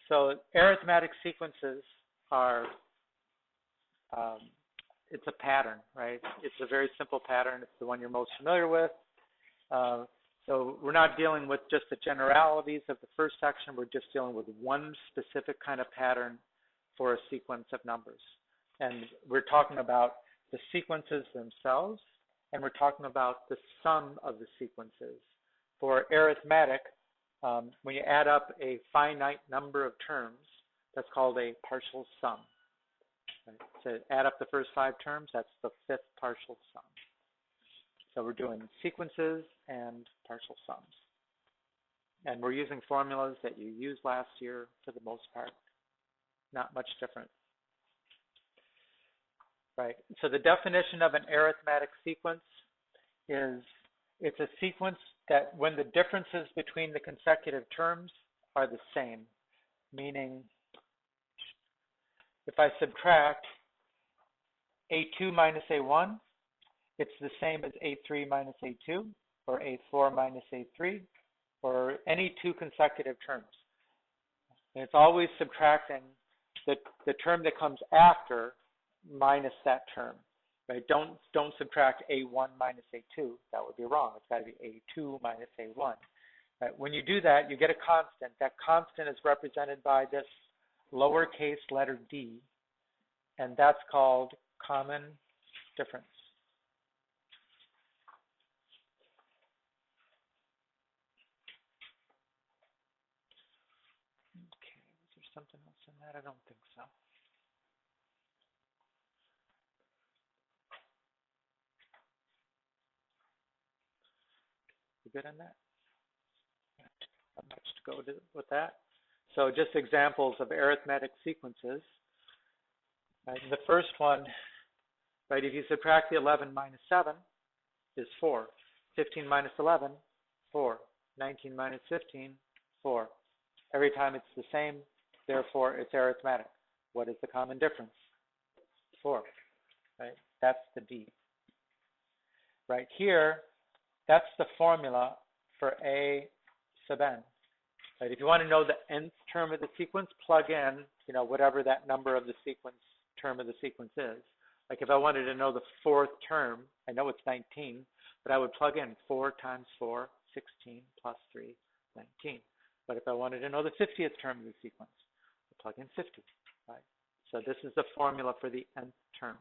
So arithmetic sequences are, it's a pattern, right? It's a very simple pattern. It's the one you're most familiar with. So we're not dealing with just the generalities of the first section. We're just dealing with one specific kind of pattern for a sequence of numbers. And we're talking about the sequences themselves, and we're talking about the sum of the sequences. For arithmetic, when you add up a finite number of terms, that's called a partial sum. Right? So add up the first 5 terms, that's the 5th partial sum. So we're doing sequences and partial sums. And we're using formulas that you used last year for the most part. Not much different. Right. So the definition of an arithmetic sequence is it's a sequence that when the differences between the consecutive terms are the same, meaning if I subtract A2 minus A1, it's the same as A3 minus A2, or A4 minus A3, or any 2 consecutive terms. And it's always subtracting the term that comes after minus that term. Right? Don't subtract A1 minus A2. That would be wrong. It's got to be A2 minus A1. Right? When you do that, you get a constant. That constant is represented by this lowercase letter d, and that's called common difference. Okay, is there something else in that? I don't think so. You good on that? Not much to go with that. So just examples of arithmetic sequences. Right, the first one, right, if you subtract the 11 minus 7 is 4. 15 minus 11, 4. 19 minus 15, 4. Every time it's the same, therefore it's arithmetic. What is the common difference? 4. Right? That's the D. Right here, that's the formula for A sub n. Right? If you want to know the nth term of the sequence, plug in, whatever that number of the sequence term of the sequence is. Like if I wanted to know the 4th term, I know it's 19, but I would plug in 4 times 4, 16 plus 3, 19. But if I wanted to know the 50th term of the sequence, I plug in 50. Right? So this is the formula for the nth term.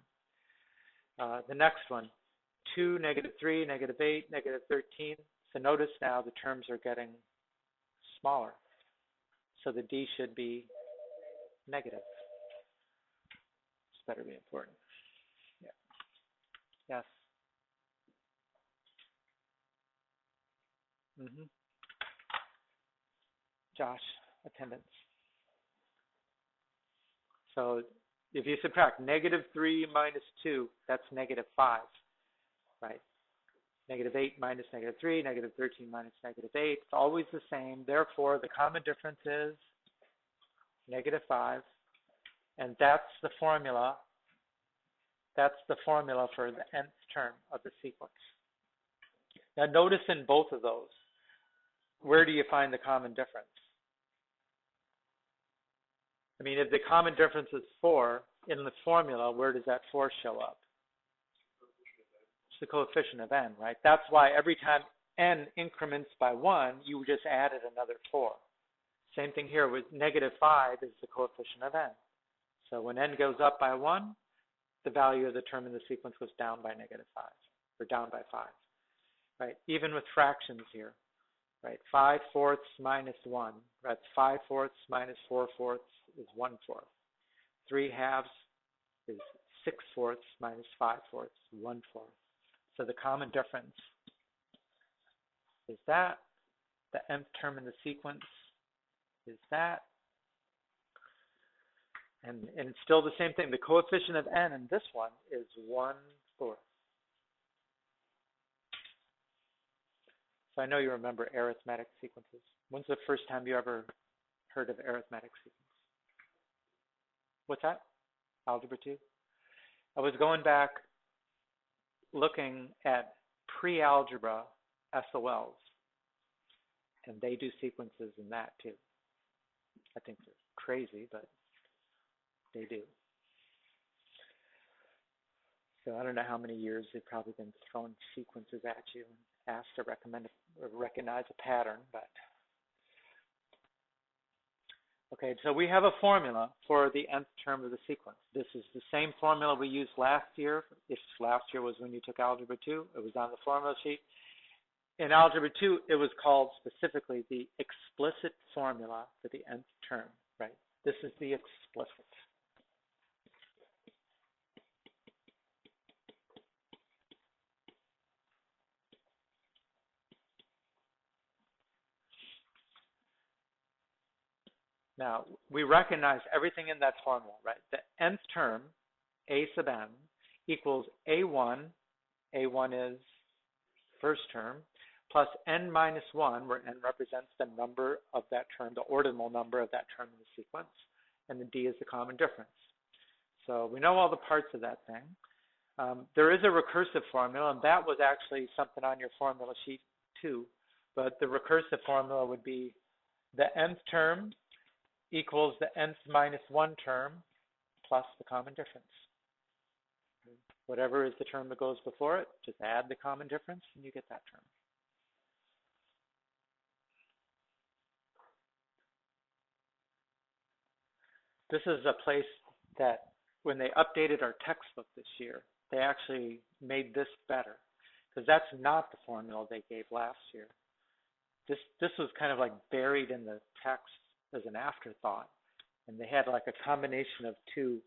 The next one, 2, negative 3, negative 8, negative 13. So notice now the terms are getting smaller. So the D should be negative. This better be important. Yeah. Yes. Mm-hmm. Josh, attendance. So if you subtract negative 3 minus 2, that's negative 5, right? Negative 8 minus negative 3, negative 13 minus negative 8. It's always the same. Therefore, the common difference is negative 5. And that's the formula. That's the formula for the nth term of the sequence. Now notice in both of those, where do you find the common difference? I mean, if the common difference is 4, in the formula, where does that 4 show up? It's the coefficient of n, right? That's why every time n increments by 1, you just added another 4. Same thing here with negative 5 is the coefficient of n. So when n goes up by 1, the value of the term in the sequence goes down by negative 5, or down by 5. Right? Even with fractions here, right? 5/4 minus 1, that's 5/4 minus 4/4 is 1/4. 3/2 is 6/4 minus 5/4, 1/4. So the common difference is that. The nth term in the sequence is that. And it's still the same thing. The coefficient of n in this one is 1/4. So I know you remember arithmetic sequences. When's the first time you ever heard of arithmetic sequence? What's that? Algebra 2? I was going back looking at pre-algebra SOLs, and they do sequences in that too. I think they're crazy, but they do. So I don't know how many years they've probably been throwing sequences at you and asked to recognize a pattern, but okay, so we have a formula for the nth term of the sequence. This is the same formula we used last year. If last year was when you took Algebra 2, it was on the formula sheet. In Algebra 2, it was called specifically the explicit formula for the nth term, right? This is the explicit. Now, we recognize everything in that formula, right? The nth term, a sub n, equals a1 is first term, plus n minus 1, where n represents the number of that term, the ordinal number of that term in the sequence, and the d is the common difference. So we know all the parts of that thing. There is a recursive formula, and that was actually something on your formula sheet too, but the recursive formula would be the nth term equals the nth minus 1 term plus the common difference. Whatever is the term that goes before it, just add the common difference and you get that term. This is a place that when they updated our textbook this year, they actually made this better, because that's not the formula they gave last year. This was kind of like buried in the text as an afterthought, and they had like a combination of two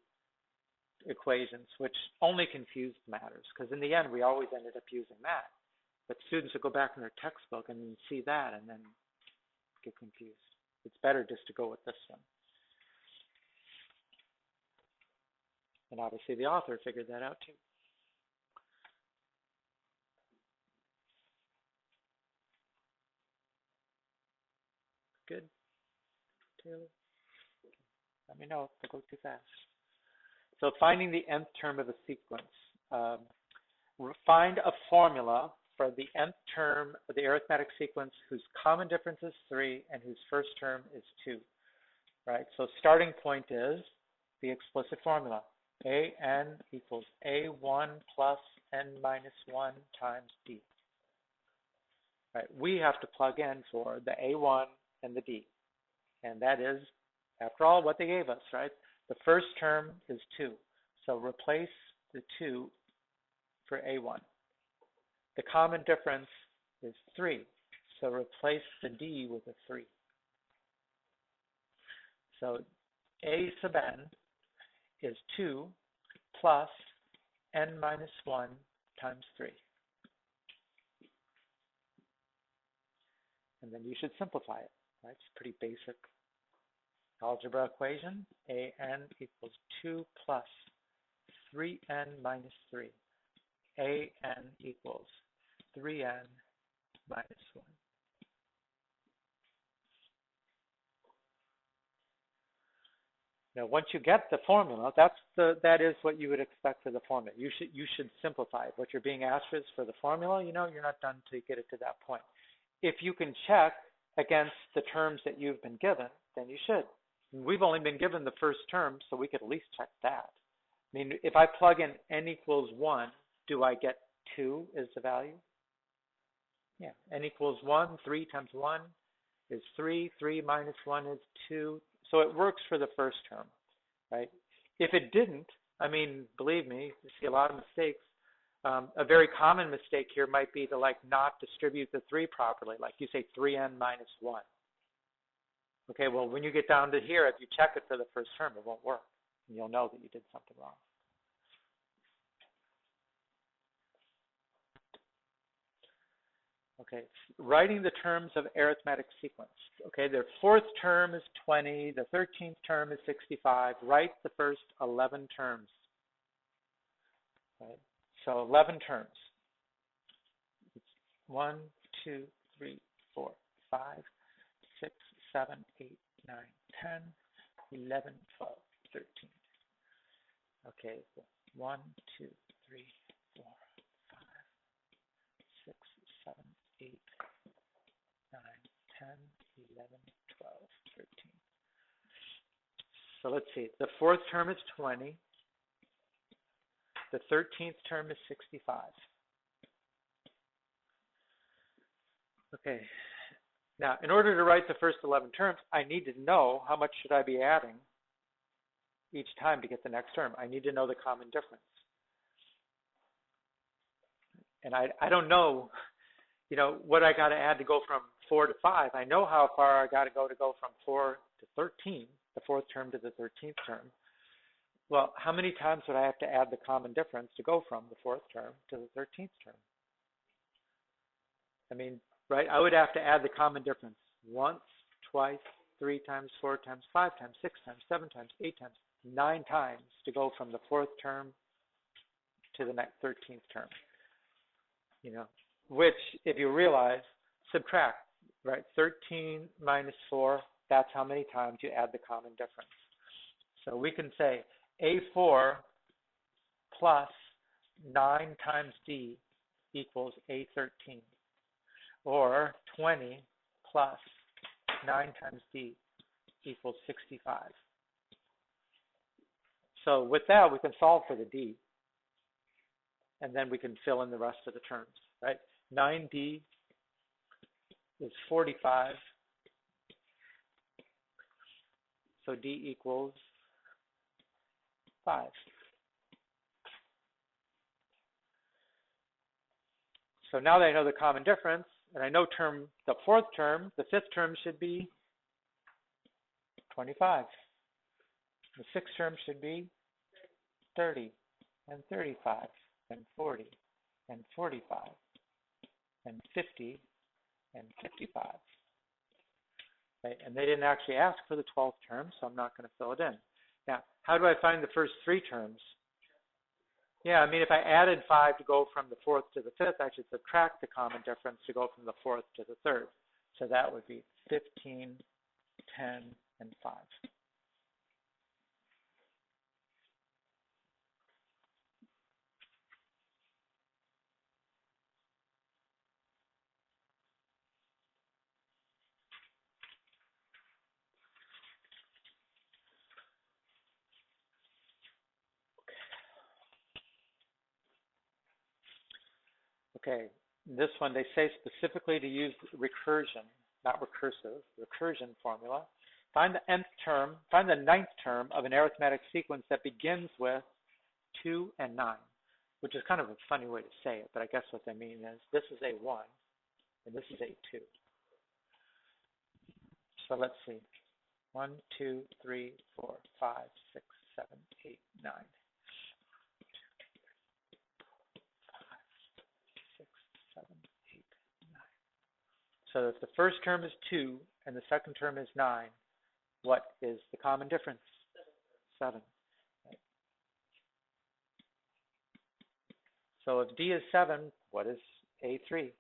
equations, which only confused matters, because in the end we always ended up using that. But students would go back in their textbook and see that and then get confused. It's better just to go with this one. And obviously the author figured that out too. Good, Taylor? Let me know if I go too fast. So finding the nth term of a sequence. Find a formula for the nth term of the arithmetic sequence whose common difference is 3 and whose first term is 2. Right? So starting point is the explicit formula. A(n) equals a1 plus n minus 1 times d. Right? We have to plug in for the a1 and the d. And that is, after all, what they gave us, right? The first term is 2. So replace the 2 for a1. The common difference is 3. So replace the d with a 3. So a sub n is 2 plus n minus 1 times 3. And then you should simplify it. Right? It's a pretty basic algebra equation. A(n) equals 2 plus 3n minus 3. A(n) equals 3n minus 1. Now, once you get the formula, that is what you would expect for the formula. You should simplify it. What you're being asked is for the formula. You know, you're not done until you get it to that point. If you can check against the terms that you've been given, then you should. We've only been given the first term, so we could at least check that. I mean, if I plug in n equals 1, do I get 2 as the value? Yeah, n equals 1, 3 times 1 is 3, 3 minus 1 is 2. So it works for the first term, right? If it didn't, I mean, believe me, you see a lot of mistakes. A very common mistake here might be to like not distribute the 3 properly. Like you say 3n minus 1. Okay, well, when you get down to here, if you check it for the first term, it won't work. And you'll know that you did something wrong. Okay, writing the terms of arithmetic sequence. Okay, their fourth term is 20, the 13th term is 65. Write the first 11 terms. Right? So 11 terms. It's 1, 2, 3, 4, 5, 6, 7, 8, 9, 10, 11, 12, 13. Okay, 1, 2, 3, 4, 5, 6, 7, 8, 9, 10, 11, 12, 13. So let's see. The fourth term is 20. The 13th term is 65. Okay. Now, in order to write the first 11 terms, I need to know how much should I be adding each time to get the next term. I need to know the common difference. And I don't know, what I got to add to go from 4 to 5. I know how far I got to go from 4 to 13, the fourth term to the 13th term. Well, how many times would I have to add the common difference to go from the fourth term to the 13th term? I mean, right? I would have to add the common difference once, twice, 3 times, 4 times, 5 times, 6 times, 7 times, 8 times, 9 times to go from the fourth term to the next 13th term. Which, if you realize, subtract, right? 13 minus 4, that's how many times you add the common difference. So we can say A4 plus 9 times D equals A13. Or 20 plus 9 times D equals 65. So with that, we can solve for the D. And then we can fill in the rest of the terms, right? 9D is 45. So D equals 5. So now that I know the common difference, and I know the fourth term, the fifth term should be 25. The sixth term should be 30 and 35 and 40 and 45 and 50 and 55. Right? And they didn't actually ask for the 12th term, so I'm not going to fill it in. Now, how do I find the first 3 terms? Yeah, I mean, if I added 5 to go from the fourth to the fifth, I should subtract the common difference to go from the fourth to the third. So that would be 15, 10, and 5. Okay, this one they say specifically to use recursion, not recursive, recursion formula. Find the nth term, find the 9th term of an arithmetic sequence that begins with 2 and 9, which is kind of a funny way to say it, but I guess what they mean is this is A1 and this is A2. So let's see. 1, 2, 3, 4, 5, 6, 7, 8, 9. 7, 8, 9. So if the first term is 2 and the second term is 9, what is the common difference? 7. Right. So if D is 7, what is A3?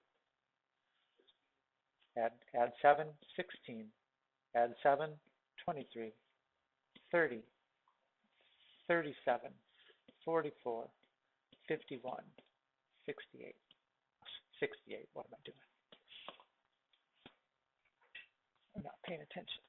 Add 7, 16. Add 7, 23. 30. 37. 44. 51. 68. 68. What am I doing? I'm not paying attention.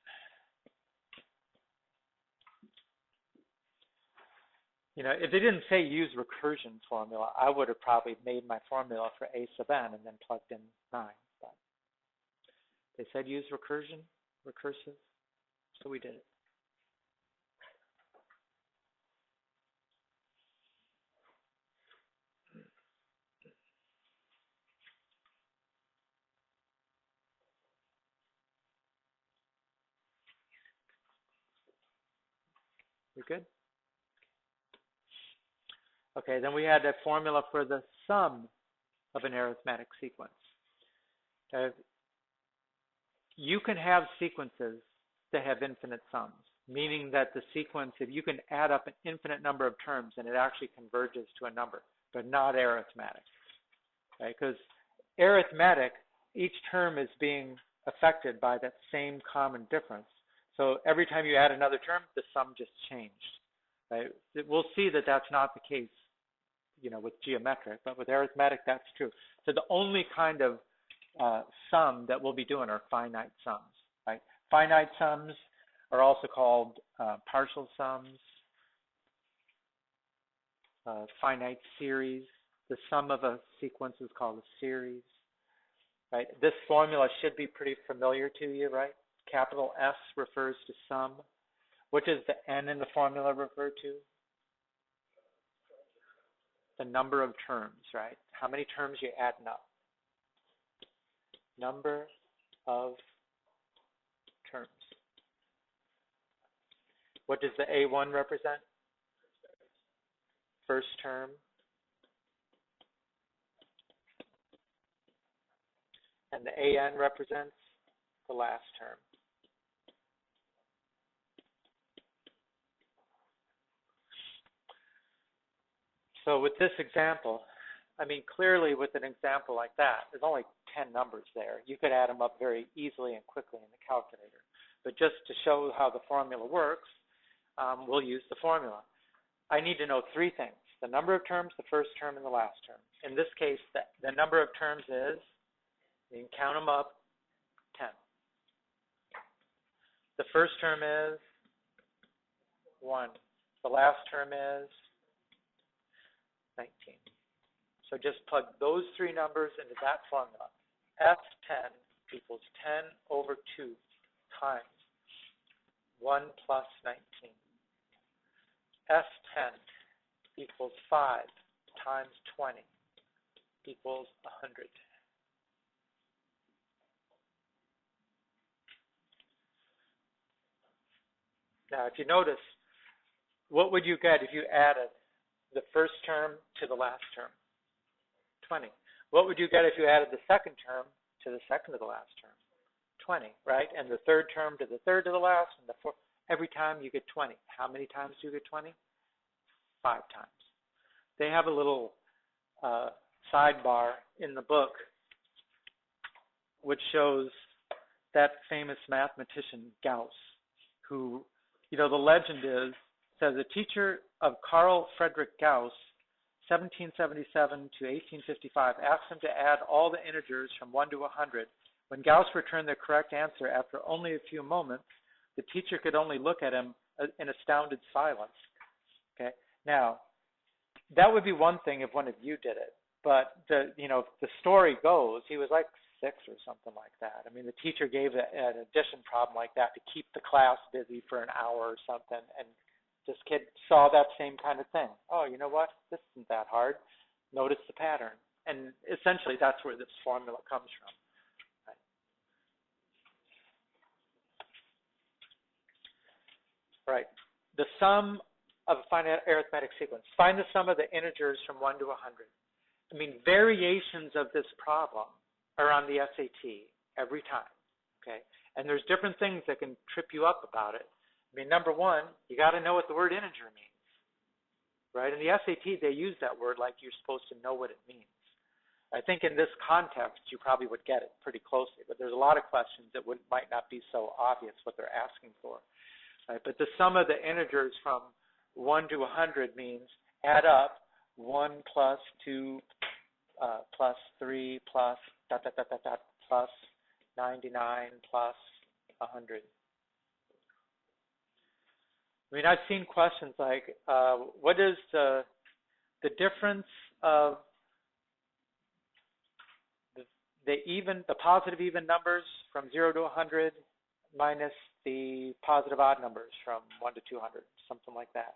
If they didn't say use recursion formula, I would have probably made my formula for A sub n and then plugged in 9. But they said use recursive, so we did it. We good? Okay, then we had a formula for the sum of an arithmetic sequence. You can have sequences that have infinite sums, meaning that the sequence, if you can add up an infinite number of terms and it actually converges to a number, but not arithmetic. Right? Because arithmetic, each term is being affected by that same common difference. So every time you add another term, the sum just changed. Right? We'll see that that's not the case, with geometric, but with arithmetic, that's true. So the only kind of sum that we'll be doing are finite sums. Right? Finite sums are also called partial sums, finite series. The sum of a sequence is called a series, right? This formula should be pretty familiar to you, right? Capital S refers to sum. What does the N in the formula refer to? The number of terms, right? How many terms you adding up? Number of terms. What does the A1 represent? First term. And the AN represents the last term. So with this example, I mean, clearly with an example like that, there's only 10 numbers there. You could add them up very easily and quickly in the calculator. But just to show how the formula works, we'll use the formula. I need to know three things: the number of terms, the first term, and the last term. In this case, the number of terms is, you can count them up, 10. The first term is 1. The last term is 19. So just plug those three numbers into that formula. F10 equals 10 over 2 times 1 plus 19. F10 equals 5 times 20 equals 100. Now, if you notice, what would you get if you added the first term to the last term? 20. What would you get if you added the second term to the second to the last term? 20, right? And the third term to the third to the last, and the fourth. Every time you get 20. How many times do you get 20? 5 times. They have a little sidebar in the book which shows that famous mathematician Gauss, who, the legend says a teacher of Carl Friedrich Gauss, 1777 to 1855, asked him to add all the integers from 1 to 100. When Gauss returned the correct answer after only a few moments, the teacher could only look at him in astounded silence. Okay, now that would be one thing if one of you did it, but the story goes he was like 6 or something like that. I mean, the teacher gave an addition problem like that to keep the class busy for an hour or something, and this kid saw that same kind of thing. Oh, you know what? This isn't that hard. Notice the pattern. And essentially, that's where this formula comes from. Right. The sum of a finite arithmetic sequence. Find the sum of the integers from 1 to 100. I mean, variations of this problem are on the SAT every time. Okay? And there's different things that can trip you up about it. I mean, number one, you got to know what the word integer means, right? In the SAT, they use that word like you're supposed to know what it means. I think in this context, you probably would get it pretty closely, but there's a lot of questions that might not be so obvious what they're asking for, right? But the sum of the integers from 1 to 100 means add up 1 plus 2 plus 3 plus dot, dot, dot, dot, dot, plus 99 plus 100. I mean, I've seen questions like, what is the difference of the positive even numbers from 0 to 100 minus the positive odd numbers from 1 to 200, something like that.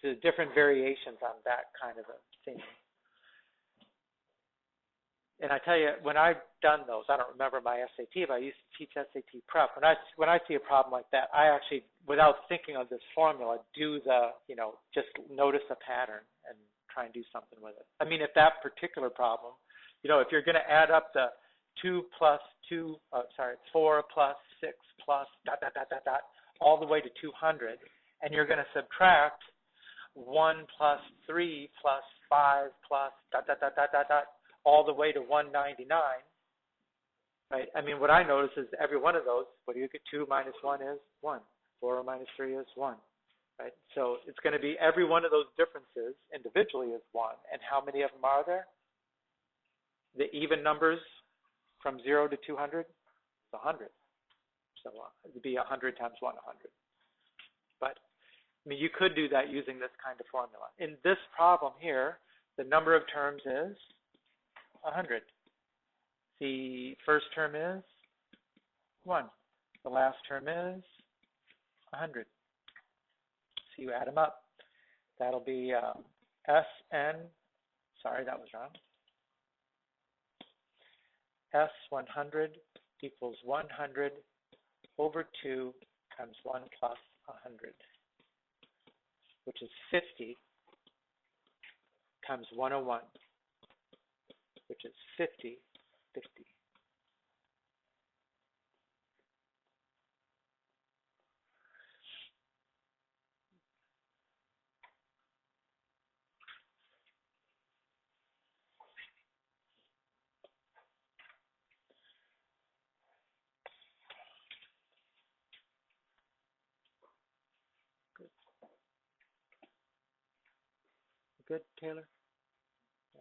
So different variations on that kind of a thing. And I tell you, when I've done those, I don't remember my SAT, but I used to teach SAT prep. When I see a problem like that, I actually, without thinking of this formula, do just notice a pattern and try and do something with it. I mean, if that particular problem, if you're going to add up the 4 plus 6 plus dot, dot, dot, dot, dot, all the way to 200, and you're going to subtract 1 plus 3 plus 5 plus dot, dot, dot, dot, dot, dot, all the way to 199, right? I mean, what I notice is every one of those, what do you get? 2 minus 1 is 1. 4 minus 3 is 1, right? So it's going to be every one of those differences individually is 1. And how many of them are there? The even numbers from 0 to 200 is 100. so on. It'd be 100 times 1, 100. But I mean, you could do that using this kind of formula. In this problem here, the number of terms is 100. The first term is 1. The last term is 100. So you add them up. That'll be Sn, sorry, that was wrong. S100 equals 100 over 2 times 1 plus 100, which is 50 times 101, which is 50, 50. Good, Taylor? Yeah.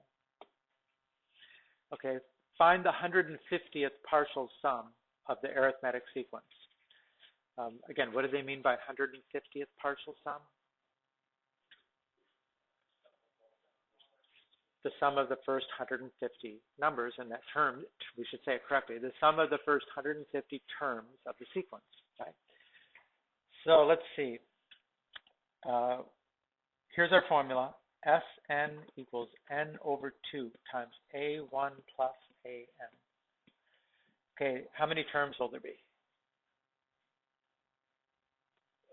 Okay, find the 150th partial sum of the arithmetic sequence. Again, what do they mean by 150th partial sum? The sum of the first 150 numbers in that term, we should say it correctly, the sum of the first 150 terms of the sequence, right? So let's see. Here's our formula. Sn equals n over 2 times a1 plus an. Okay, how many terms will there be?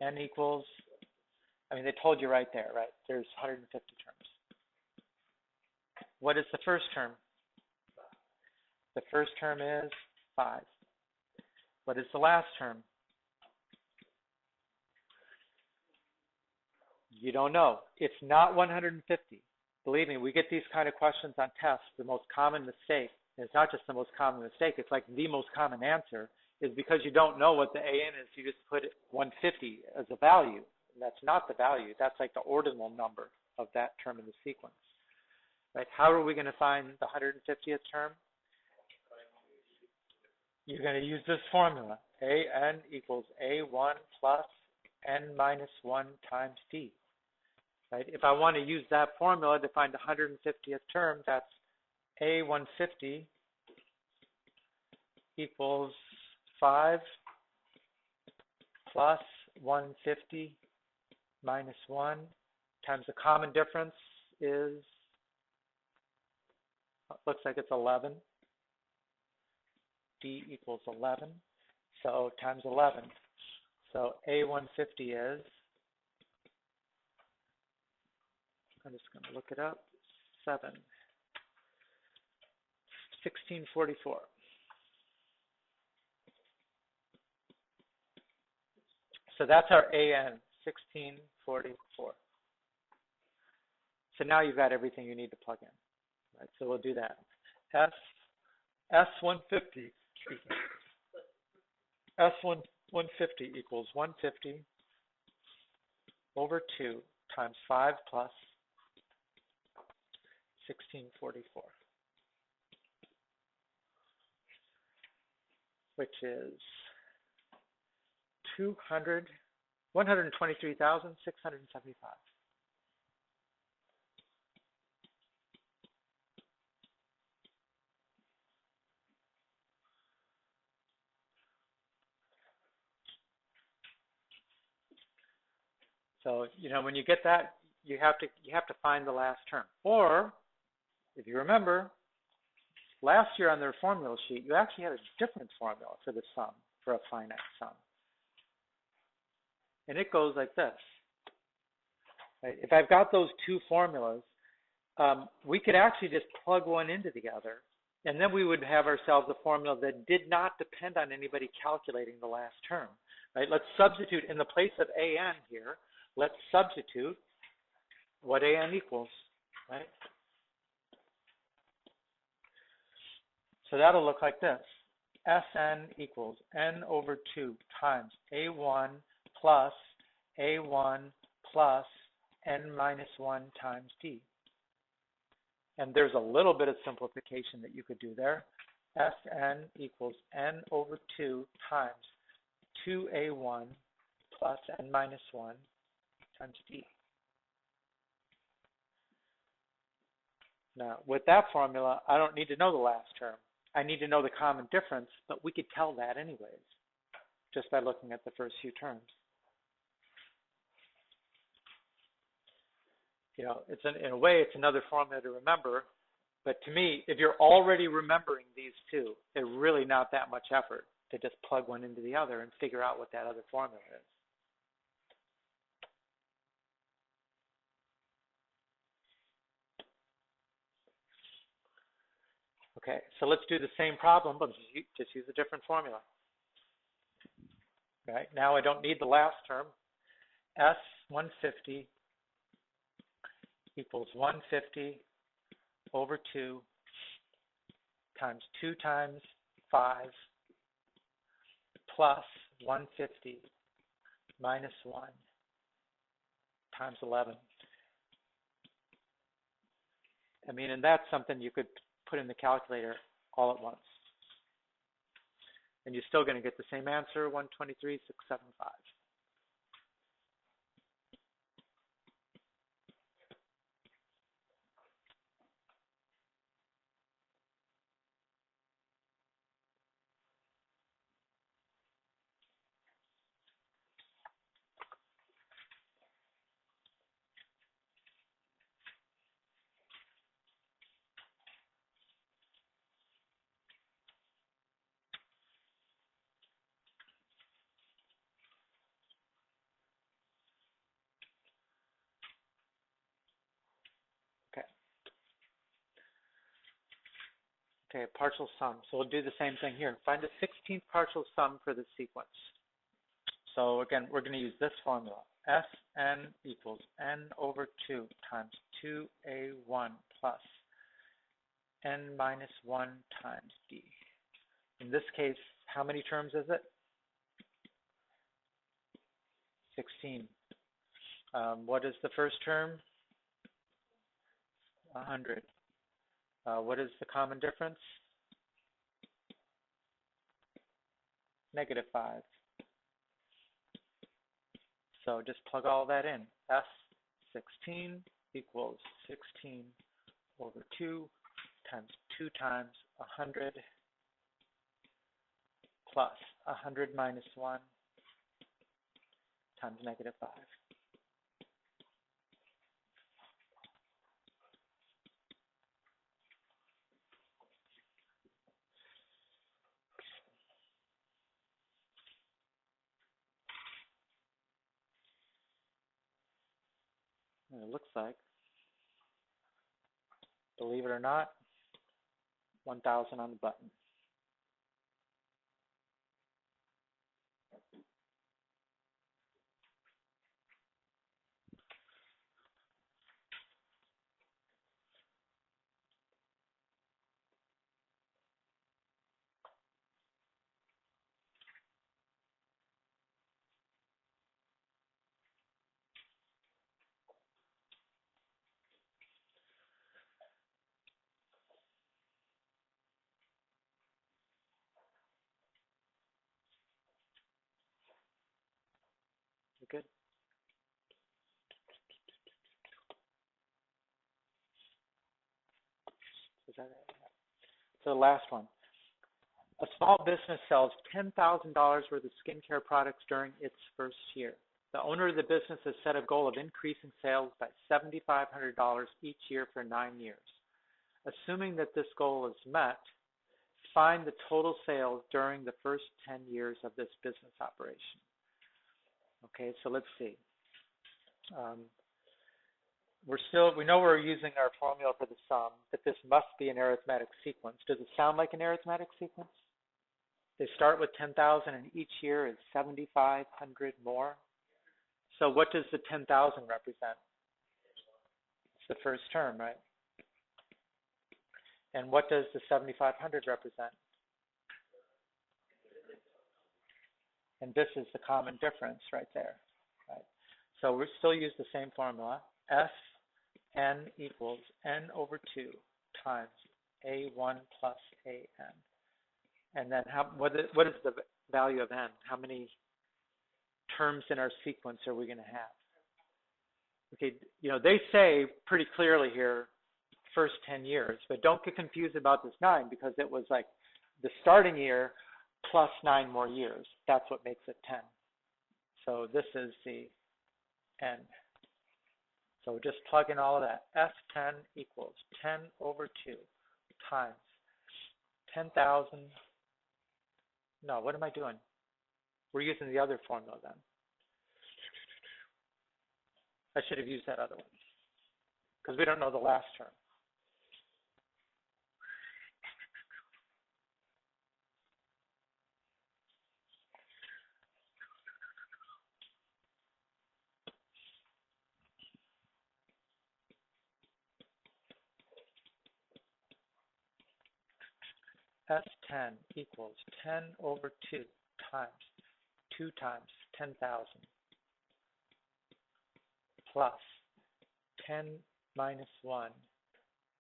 N equals, I mean, they told you right there, right? There's 150 terms. What is the first term? The first term is 5. What is the last term? You don't know. It's not 150. Believe me, we get these kind of questions on tests. The most common mistake, and it's not just the most common mistake, it's like the most common answer, is because you don't know what the AN is, you just put 150 as a value. And that's not the value. That's like the ordinal number of that term in the sequence. Right? How are we going to find the 150th term? You're going to use this formula. AN equals A1 plus N minus 1 times D. Right? If I want to use that formula to find the 150th term, that's A150 equals 5 plus 150 minus 1 times the common difference is, looks like it's 11. D equals 11. So times 11. So A150 is, I'm just going to look it up, 1644. So that's our AN, 1644. So now you've got everything you need to plug in. Right? So we'll do that. S150 equals 150 over 2 times 5 plus 1644, which is 123,675. So, when you get that, you have to find the last term. Or, if you remember, last year on their formula sheet, you actually had a different formula for the sum, for a finite sum. And it goes like this. Right? If I've got those two formulas, we could actually just plug one into the other, and then we would have ourselves a formula that did not depend on anybody calculating the last term. Right? Let's substitute in the place of AN here. Let's substitute what AN equals, right? So that'll look like this. Sn equals n over 2 times A1 plus n minus 1 times D. And there's a little bit of simplification that you could do there. Sn equals n over 2 times 2a1 plus n minus 1 times d. Now, with that formula, I don't need to know the last term. I need to know the common difference, but we could tell that anyways, just by looking at the first few terms. You know, in a way, it's another formula to remember, but to me, if you're already remembering these two, they're really not that much effort to just plug one into the other and figure out what that other formula is. Okay, so let's do the same problem, but just use a different formula. Right, now I don't need the last term. S150 equals 150 over 2 times 2 times 5 plus 150 minus 1 times 11. I mean, and that's something you could put in the calculator all at once. And you're still going to get the same answer, 123,675. Okay. Okay, partial sum. So we'll do the same thing here. Find the 16th partial sum for the sequence. So again, we're going to use this formula. Sn equals n over 2 times 2a1 plus n minus 1 times d. In this case, how many terms is it? 16. What is the first term? 100. What is the common difference? Negative 5. So just plug all that in. S16 equals 16 over 2 times 2 times 100 plus 100 minus 1 times negative 5. And it looks like, believe it or not, 1,000 on the button. You good? Is that it? So the last one. A small business sells $10,000 worth of skincare products during its first year. The owner of the business has set a goal of increasing sales by $7,500 each year for 9 years. Assuming that this goal is met, find the total sales during the first 10 years of this business operation. Okay, so let's see. We know we're using our formula for the sum, but this must be an arithmetic sequence. Does it sound like an arithmetic sequence? They start with 10,000 and each year is 7,500 more. So what does the 10,000 represent? It's the first term, right? And what does the 7,500 represent? And this is the common difference right there. Right? So we still use the same formula. Sn equals n over 2 times a1 plus an. And then what is the value of n? How many terms in our sequence are we going to have? Okay, they say pretty clearly here, first 10 years, but don't get confused about this 9 because it was like the starting year plus 9 more years. That's what makes it 10. So this is the n. So just plug in all of that. F10 equals 10 over 2 times 10,000. No, what am I doing? We're using the other formula then. I should have used that other one because we don't know the last term. S10 equals 10 over 2 times 2 times 10,000 plus 10 minus 1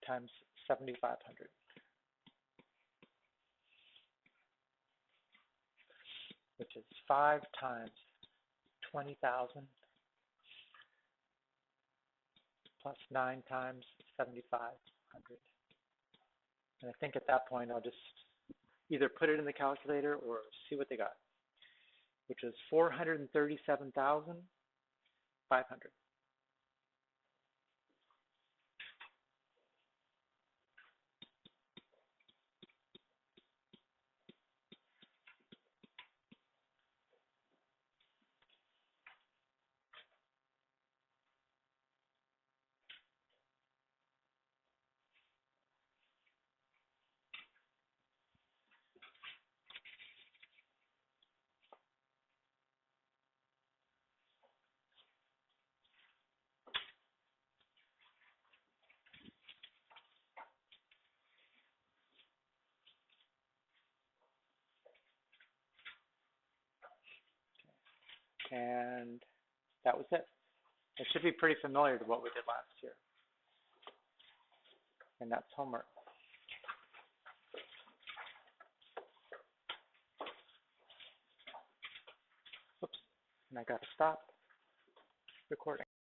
times 7,500. Which is 5 times 20,000 plus 9 times 7,500. And I think at that point I'll just either put it in the calculator or see what they got, which is 437,500. And that was it. It should be pretty familiar to what we did last year. And that's homework. Oops, and I got to stop recording.